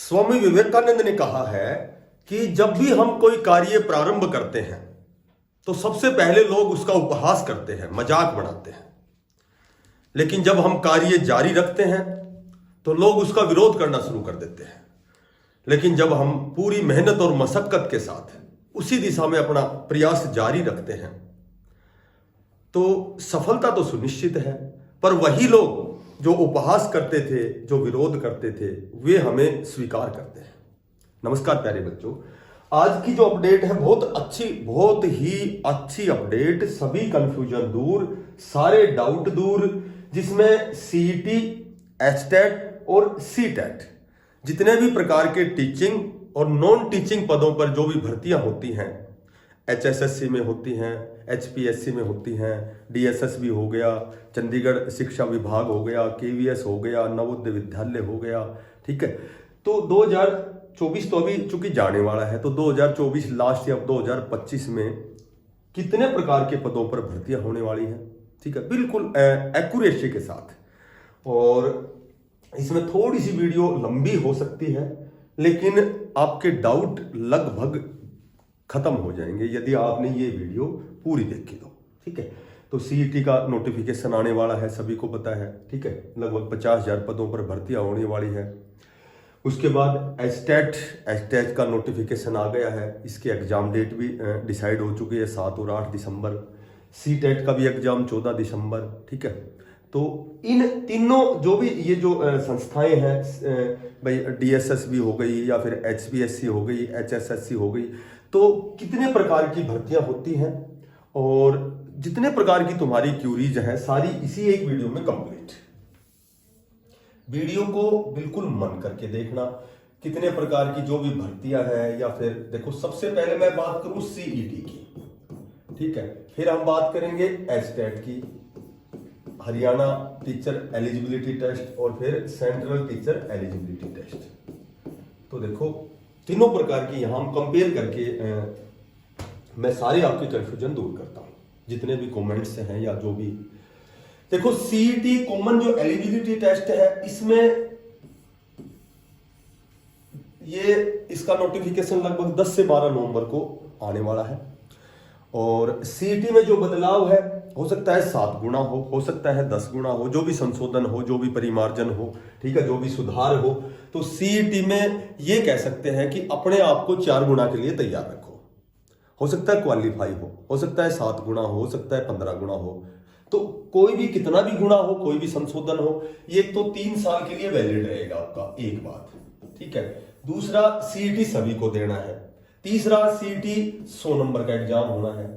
स्वामी विवेकानंद ने कहा है कि जब भी हम कोई कार्य प्रारंभ करते हैं तो सबसे पहले लोग उसका उपहास करते हैं, मजाक बनाते हैं। लेकिन जब हम कार्य जारी रखते हैं तो लोग उसका विरोध करना शुरू कर देते हैं। लेकिन जब हम पूरी मेहनत और मशक्कत के साथ उसी दिशा में अपना प्रयास जारी रखते हैं तो सफलता तो सुनिश्चित है। पर वही लोग जो उपहास करते थे, जो विरोध करते थे, वे हमें स्वीकार करते हैं। नमस्कार प्यारे बच्चों, आज की जो अपडेट है बहुत ही अच्छी अपडेट। सभी कंफ्यूजन दूर, सारे डाउट दूर, जिसमें सीईटी, एचटेट और सीटेट जितने भी प्रकार के टीचिंग और नॉन टीचिंग पदों पर जो भी भर्तियां होती हैं, एचएसएससी में होती हैं, एचपीएससी में होती हैं, डीएसएस भी हो गया, चंडीगढ़ शिक्षा विभाग हो गया, केवीएस हो गया, नवोदय विद्यालय हो गया, ठीक है। तो 2024 तो अभी चूंकि जाने वाला है, तो 2024 लास्ट या 2025 में कितने प्रकार के पदों पर भर्तियां होने वाली हैं, ठीक है, बिल्कुल एक्यूरेसी के साथ। और इसमें थोड़ी सी वीडियो लंबी हो सकती है, लेकिन आपके डाउट लगभग खत्म हो जाएंगे यदि आपने ये वीडियो पूरी देखी तो, ठीक है। तो सीईटी का नोटिफिकेशन आने वाला है, सभी को पता है, ठीक है। लगभग 50,000 पदों पर भर्तियां होने वाली है। उसके बाद एचटेट का नोटिफिकेशन आ गया है। इसके एग्जाम डेट भी डिसाइड हो चुकी है, 7 और 8 दिसंबर। सीटेट का भी एग्जाम 14 दिसंबर, ठीक है। तो इन तीनों जो भी ये जो संस्थाएं हैं, भाई डीएसएस भी हो गई या फिर एचपीएससी हो गई, एचएसएससी हो गई, तो कितने प्रकार की भर्तियां होती हैं और जितने प्रकार की तुम्हारी क्यूरीज हैं सारी इसी एक वीडियो में कंप्लीट। वीडियो को बिल्कुल मन करके देखना, कितने प्रकार की जो भी भर्तियां हैं। या फिर देखो, सबसे पहले मैं बात करूं सीईटी की, ठीक है, फिर हम बात करेंगे एचटेट की, हरियाणा टीचर एलिजिबिलिटी टेस्ट, और फिर सेंट्रल टीचर एलिजिबिलिटी टेस्ट। तो देखो तीनों प्रकार की यहां हम कंपेयर करके मैं सारे आपके कंफ्यूजन दूर करता हूं, जितने भी कमेंट्स हैं या जो भी। देखो सीईटी कॉमन जो एलिजिबिलिटी टेस्ट है, इसमें ये इसका नोटिफिकेशन लगभग 10 से 12 नवंबर को आने वाला है। और सीईटी में जो बदलाव है, हो सकता है 7 गुना हो सकता है 10 गुना हो, जो भी संशोधन हो, जो भी परिमार्जन हो, ठीक है, जो भी सुधार हो। तो सीईटी में ये कह सकते हैं कि अपने आप को 4 गुना के लिए तैयार रखो। हो सकता है क्वालिफाई हो सकता है 7 गुना हो सकता है 15 गुना हो। तो कोई भी कितना भी गुना हो, कोई भी संशोधन हो, ये तो 3 साल के लिए वैलिड रहेगा आपका, एक बात, ठीक है। दूसरा, सीईटी सभी को देना है। तीसरा, सीईटी 100 नंबर का एग्जाम होना है,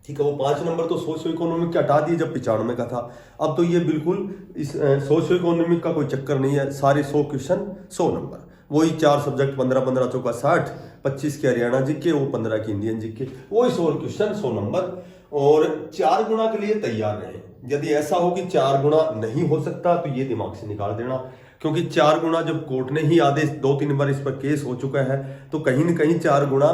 ठीक है। वो 5 नंबर तो सोशियो इकोनॉमिक के हटा दिए जब 95 का था। अब तो ये बिल्कुल इस सोशियो इकोनॉमिक का कोई चक्कर नहीं है, सारे 100 क्वेश्चन 100 नंबर, वही 4 सब्जेक्ट, 15 चौका 60, 25 के हरियाणा जीके, वो 15 की इंडियन जीके, वही 100 क्वेश्चन 100 नंबर। और 4 गुना के लिए तैयार रहे। यदि ऐसा हो कि 4 गुना नहीं हो सकता तो ये दिमाग से निकाल देना, क्योंकि 4 गुना जब कोर्ट ने ही आदेश 2-3 बार इस पर केस हो चुका है, तो कहीं ना कहीं 4 गुना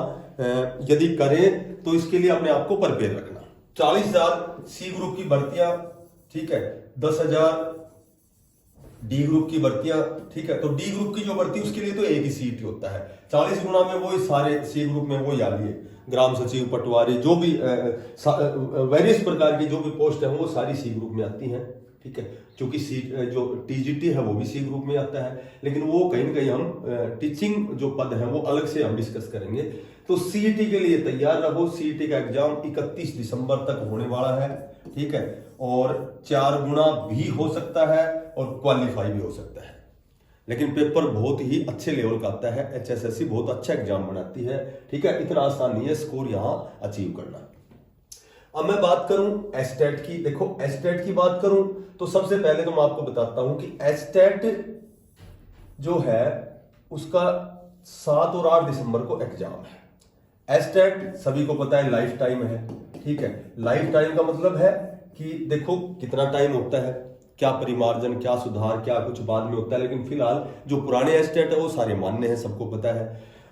यदि करें तो इसके लिए अपने आप को प्रिपेयर रखना। 40,000 सी ग्रुप की भर्तियां, ठीक है, 10,000 डी ग्रुप की भर्तियां, ठीक है। तो डी ग्रुप की जो भर्ती उसके लिए तो एक ही सीट होता है। 40 गुना में वो सारे सी ग्रुप में वो याद लिए, ग्राम सचिव, पटवारी, जो भी वेरियस प्रकार की जो भी पोस्ट है वो सारी सी ग्रुप में आती हैं, ठीक है। क्योंकि सी जो टीजीटी है वो भी सी ग्रुप में आता है, लेकिन वो कहीं ना कहीं हम टीचिंग जो पद है वो अलग से हम डिस्कस करेंगे। तो सीईटी के लिए तैयार रहो। सीईटी का एग्जाम 31 दिसंबर तक होने वाला है, ठीक है। और 4 गुना भी हो सकता है और क्वालिफाई भी हो सकता है, लेकिन पेपर बहुत ही अच्छे लेवल का आता है। एचएसएससी बहुत अच्छा एग्जाम बनाती है, ठीक है। इतना आसान नहीं है स्कोर यहां अचीव करना। अब मैं बात करूं एचटेट की। देखो एचटेट की बात करूं तो सबसे पहले तो मैं आपको बताता हूं कि एचटेट जो है उसका 7 और 8 दिसंबर को एग्जाम है। एचटेट सभी को पता है लाइफ टाइम है, ठीक है। लाइफ टाइम का मतलब है कि देखो कितना टाइम होता है, क्या परिमार्जन, क्या सुधार, क्या कुछ बाद में होता है, लेकिन फिलहाल जो पुराने एचटेट है वो सारे मान्य हैं, सबको पता है।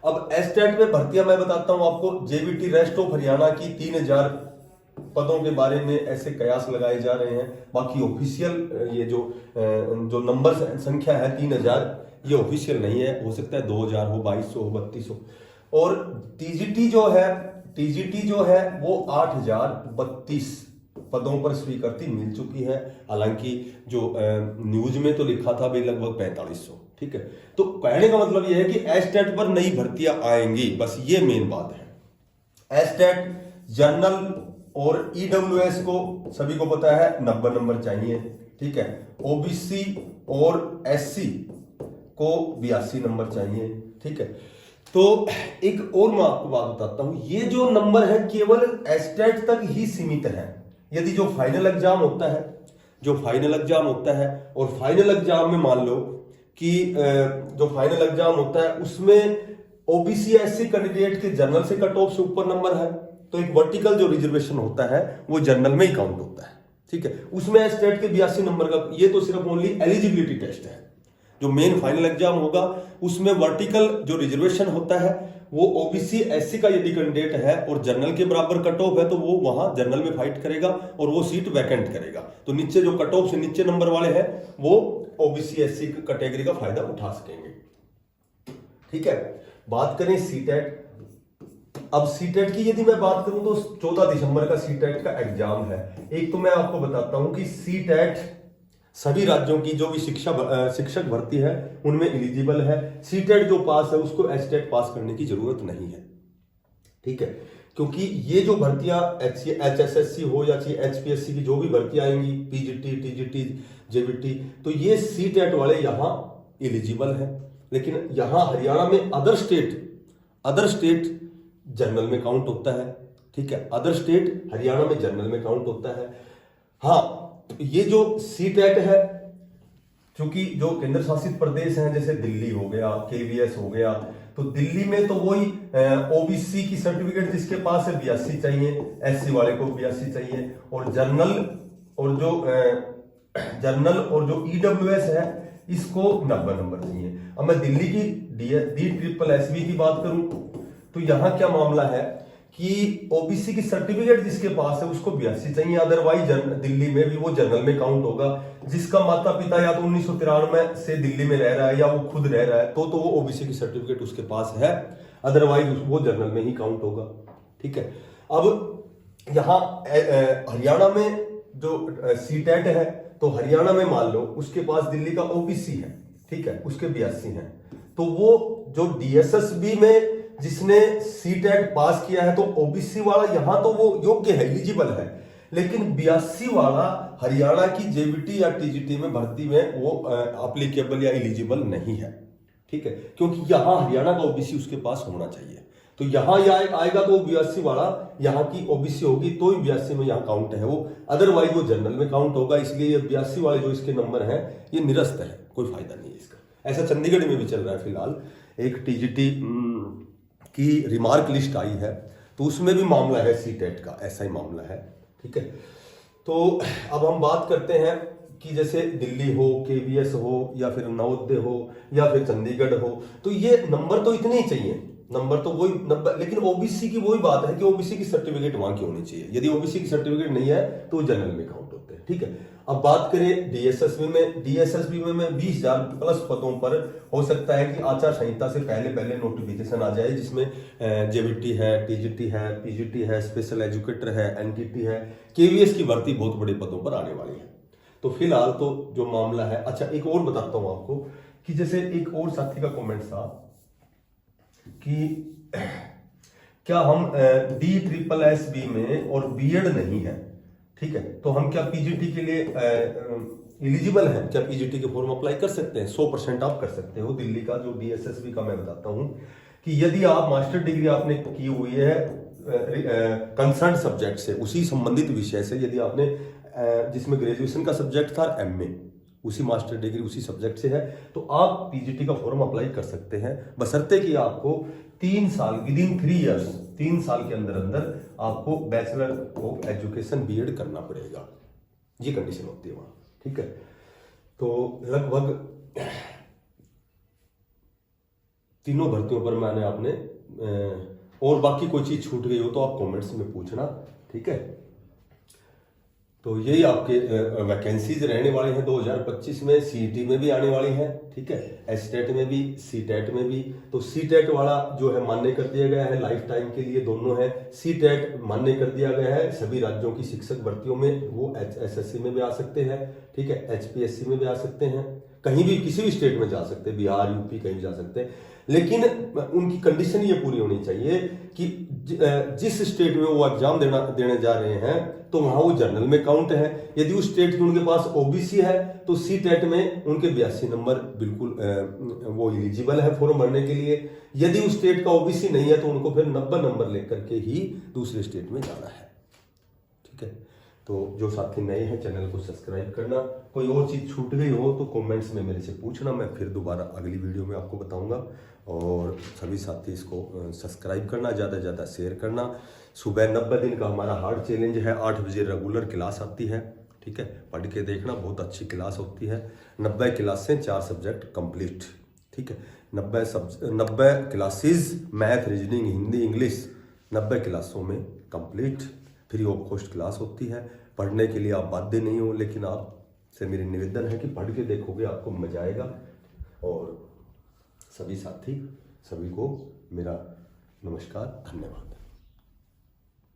अब एचटेट में भर्तियां मैं बताता हूं आपको। जेबीटी रेस्ट ऑफ हरियाणा की 3,000 पदों के बारे में ऐसे कयास लगाए जा रहे हैं। बाकी ऑफिशियल ये जो नंबर संख्या है 3000, ये ऑफिशियल नहीं है, हो सकता है 2000 हो, 2200 हो, 3200। और टीजीटी जो है वो 8032 पदों पर स्वीकृति मिल चुकी है। हालांकि जो न्यूज में तो लिखा था भाई लगभग 4500। ठीक है, तो कहने का मतलब यह है कि एस्टेट पर नई भर्तियां आएंगी, बस ये मेन बात है। एस्टेट, जनरल और ईडब्ल्यूएस को सभी को पता है 90 नंबर चाहिए। ठीक है, ओबीसी और एससी को 82 नंबर चाहिए। ठीक है, तो एक और मैं आपको बात बताता हूं, ये जो नंबर है केवल एस्टेट तक ही सीमित है। यदि जो फाइनल एग्जाम होता है और फाइनल एग्जाम में मान लो कि जो फाइनल एग्जाम होता है उसमें ओबीसी एससी कैंडिडेट के जनरल से कट ऑफ से ऊपर नंबर है, तो एक वर्टिकल जो रिजर्वेशन होता है वो जनरल में ही काउंट होता है। ठीक है, उसमें एस्टेट के 82 नंबर का, ये तो सिर्फ ओनली एलिजिबिलिटी टेस्ट है। जो मेन फाइनल एग्जाम होगा उसमें वर्टिकल जो रिजर्वेशन होता है वो ओबीसी एससी का यदि कैंडिडेट है और जनरल के बराबर कट ऑफ है तो वो वहां जनरल में फाइट करेगा और वो सीट वैकेंट करेगा। तो नीचे जो कट ऑफ से नीचे नंबर वाले हैं वो ओबीसी एससी कैटेगरी का फायदा उठा सकेंगे। ठीक है, बात करें सीटेट। अब सीटेट की यदि मैं बात करूं तो 14 दिसंबर का सीटेट का एग्जाम है। एक तो मैं आपको बताता हूं कि सीटेट सभी राज्यों की जो भी शिक्षक भर्ती है उनमें एलिजिबल है। सीटेट जो पास है उसको एस्टेट पास करने की जरूरत नहीं है। ठीक है, क्योंकि ये जो भर्तियां एचएसएससी हो या एचपीएससी की जो भी भर्तियां आएंगी, पीजीटी, टीजीटी, जेबीटी, तो ये सीटेट वाले यहां एलिजिबल है। लेकिन यहां हरियाणा में अदर स्टेट जनरल में काउंट होता है। ठीक है, अदर स्टेट हरियाणा में जनरल में काउंट होता है। हाँ, ये जो सीटेट है, क्योंकि जो केंद्र शासित प्रदेश हैं जैसे दिल्ली हो गया, केवीएस हो गया, तो दिल्ली में तो वही ओबीसी की सर्टिफिकेट जिसके पास है 82 चाहिए, एससी वाले को 82 चाहिए, और जनरल और जो ईडब्ल्यूएस है इसको 90 नंबर चाहिए। अब मैं दिल्ली की DSSS की बात करूं तो यहां क्या मामला है कि ओबीसी की सर्टिफिकेट जिसके पास है उसको 82 चाहिए, अदरवाइज दिल्ली में भी वो जनरल में काउंट होगा। जिसका माता पिता या तो 1993 से दिल्ली में रह रहा है या वो खुद रह रहा है तो वो ओबीसी की सर्टिफिकेट उसके पास है, अदरवाइज वो जनरल में ही काउंट होगा। ठीक है, अब यहां हरियाणा में जो सीटेट है तो हरियाणा में मान लो उसके पास दिल्ली का ओबीसी है, ठीक है, उसके 82 है, तो वो जो डीएसएसबी में जिसने सीटेट पास किया है तो ओबीसी वाला यहां तो वो योग्य है, एलिजिबल है, लेकिन 82 वाला हरियाणा की जेबीटी या टीजीटी में भर्ती में वो एप्लीकेबल या एलिजिबल नहीं है। ठीक है, क्योंकि यहां हरियाणा का ओबीसी उसके पास होना चाहिए, तो यहां आएगा तो 82 वाला यहां की ओबीसी होगी तो ही 82 में यहां काउंट है वो, अदरवाइज वो जनरल में काउंट होगा। इसलिए ये 82 वाले जो इसके नंबर हैं ये निरस्त है, कोई फायदा नहीं है इसका। ऐसा चंडीगढ़ में भी चल रहा है फिलहाल, एक टीजीटी की रिमार्क लिस्ट आई है तो उसमें भी मामला है सीटेट का, ऐसा ही मामला है। ठीक है, तो अब हम बात करते हैं कि जैसे दिल्ली हो, केवीएस हो या फिर नवोदय हो या फिर चंडीगढ़ हो, तो ये नंबर तो इतने ही चाहिए, नंबर तो वही नंबर, लेकिन ओबीसी की वही बात है कि ओबीसी की सर्टिफिकेट वहां की होनी चाहिए। यदि ओबीसी की सर्टिफिकेट नहीं है तो जनरल में काउंट होते हैं। ठीक है, अब बात करें डीएसएसबी में 20,000 प्लस पदों पर हो सकता है कि आचार संहिता से पहले नोटिफिकेशन आ जाए, जिसमें जेबीटी है, टीजीटी है, पीजीटी है, स्पेशल एजुकेटर है, एनटीटी है, केवीएस की भर्ती बहुत बड़े पदों पर आने वाली है। तो फिलहाल तो जो मामला है, अच्छा एक और बताता हूं आपको कि जैसे एक और साथी का कमेंट था कि क्या हम DSSS में और बीएड नहीं है, ठीक है, तो हम क्या पीजीटी के लिए एलिजिबल हैं, क्या पीजीटी के फॉर्म अप्लाई कर सकते हैं? 100% आप कर सकते हो। दिल्ली का जो DSSB का मैं बताता हूं कि यदि आप मास्टर डिग्री आपने की हुई है कंसर्न सब्जेक्ट से, उसी संबंधित विषय से, यदि आपने जिसमें ग्रेजुएशन का सब्जेक्ट था एमए, उसी मास्टर डिग्री उसी सब्जेक्ट से है, तो आप पीजीटी का फॉर्म अप्लाई कर सकते हैं, बशर्ते कि आपको 3 साल विदिन 3 इयर्स, 3 साल के अंदर अंदर आपको बैचलर ऑफ एजुकेशन बीएड करना पड़ेगा, ये कंडीशन होती है वहां। ठीक है, तो लगभग तीनों भर्तियों पर मैंने आपने और बाकी कोई चीज छूट गई हो तो आप कमेंट्स में पूछना। ठीक है, तो यही आपके वैकेंसीज रहने वाली हैं 2025 में। सीईटी में भी आने वाली हैं, ठीक है, एसटेट में भी, सीटेट में भी। तो सीटेट वाला जो है मान्य कर दिया गया है, लाइफ टाइम के लिए दोनों है। सीटेट मान्य कर दिया गया है सभी राज्यों की शिक्षक भर्तियों में, वो एसएससी में भी आ सकते हैं, ठीक है, एचपीएससी में भी आ सकते हैं, कहीं भी किसी भी स्टेट में जा सकते हैं, बिहार यूपी कहीं भी जा सकते हैं। लेकिन उनकी कंडीशन ये पूरी होनी चाहिए कि जिस स्टेट में वो एग्जाम देने जा रहे हैं तो वहां वो जनरल में काउंट है। यदि उस स्टेट में उनके पास ओबीसी है तो सी टेट में उनके 82 नंबर बिल्कुल वो एलिजिबल है फॉर्म भरने के लिए। यदि उस स्टेट का ओबीसी नहीं है तो उनको फिर 90 नंबर लेकर के ही दूसरे स्टेट में जाना है, ठीक है। तो जो साथी नए हैं चैनल को सब्सक्राइब करना, कोई और चीज छूट गई हो तो कमेंट्स में मेरे से पूछना, मैं फिर दोबारा अगली वीडियो में आपको बताऊंगा। और सभी साथी इसको सब्सक्राइब करना, ज़्यादा से ज़्यादा शेयर करना। सुबह 90 दिन का हमारा हार्ड चैलेंज है, 8 बजे रेगुलर क्लास आती है, ठीक है, पढ़ के देखना, बहुत अच्छी क्लास होती है। 90 क्लास से 4 सब्जेक्ट कंप्लीट, ठीक है, 90 classes, math, reasoning, Hindi, English 90 क्लासों में complete, free of cost class होती है। पढ़ने के लिए आप बाध्य नहीं हो, लेकिन आपसे मेरी निवेदन है कि पढ़ के देखोगे आपको मजा आएगा। और सभी साथी, सभी को मेरा नमस्कार, धन्यवाद।